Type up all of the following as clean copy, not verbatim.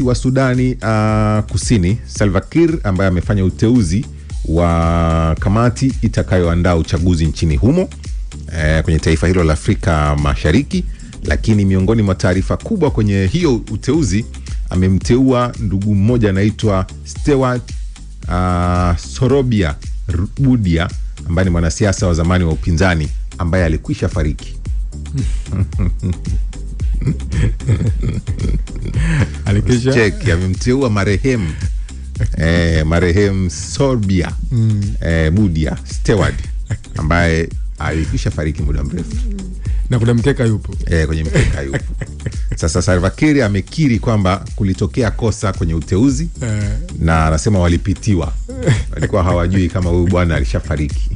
wa Sudani Kusini Salva Kiir ambaye amefanya uteuzi wa kamati itakayoandaa uchaguzi nchini humo kwenye taifa hilo la Afrika Mashariki. Lakini miongoni mwa taarifa kubwa kwenye hiyo uteuzi, amemteua ndugu mmoja anaitwa Stewart Sorobia Budia ambaye ni mwanasiasa wa zamani wa upinzani ambaye alikwisha fariki. Alikisha check amemteua marehemu Sorobia Budia Stewart ambaye alikwisha fariki muda mrefu. Na kuna mkeka yupo. Kwenye mkeka yupo. Sasa Salva Kiir amekiri kwamba kulitokea kosa kwenye uteuzi na anasema walipitiwa. Walikuwa hawajui kama huyu bwana alishafariki.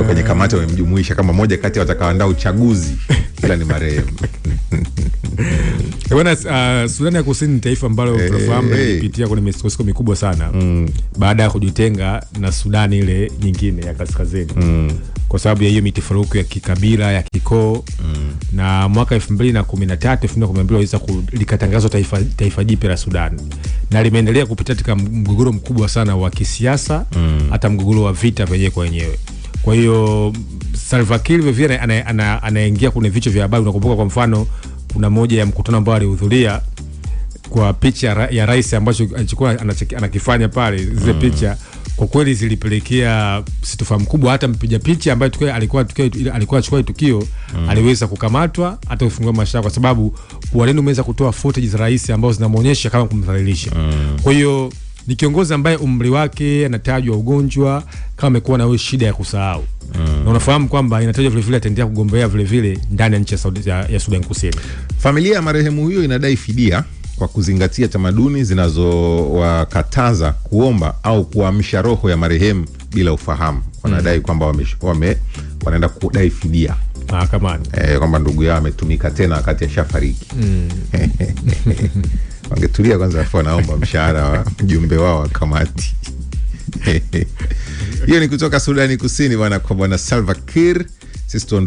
Kwenye kamati wamemjumuisha kama moja kati ya watakaoandaa uchaguzi, ila ni marehemu. Bwana, Sudani ya Kusini ni taifa ambalo tunafahamu lilipitia kwenye misukosuko mikubwa sana baada ya kujitenga na Sudani ile nyingine ya kaskazini. Kwa sababu ya hiyo mitifaruku ya kikabila, ya kikoo. Na mwaka 2013 2012 waliweza likatangazwa taifa jipya la Sudan. Na limeendelea kupitia katika mgogoro mkubwa sana wa kisiasa, hata mgogoro wa vita wenyewe kwa wenyewe. Kwa hiyo Salva Kiir vile anaingia kwenye vichwa vya habari. Unakumbuka kwa mfano kuna moja ya mkutano ambao alihudhuria kwa picha ya rais ambacho alichukua anakifanya pale, zile picha kwa kweli zilipelekea sitofahamu kubwa. Hata mpiga picha ambaye alikuwa achukua tukio aliweza kukamatwa, hata kufungwa mashtaka, kwa sababu wale umeweza kutoa footage za rais ambazo zinamuonyesha kama kumdhalilisha. Kwa hiyo ni kiongozi ambaye umri wake anatajwa ugonjwa, kama amekuwa na shida ya kusahau. Na unafahamu kwamba inatajwa vile vile ataendelea kugombea vile vile ndani ya nchi ya Sudan Kusini. Familia ya marehemu huyo inadai fidia kwa kuzingatia tamaduni zinazowakataza kuomba au kuamsha roho ya marehemu bila ufahamu. Wanadai kwamba wanaenda kudai fidia mahakamani, kwamba ndugu yao ametumika tena wakati ashafariki. Wangetulia kwanza afu wanaomba mshahara wa mjumbe wao wa kamati. Hiyo ni kutoka Sudani Kusini bwana, kwa bwana Salva Kiir. Sisi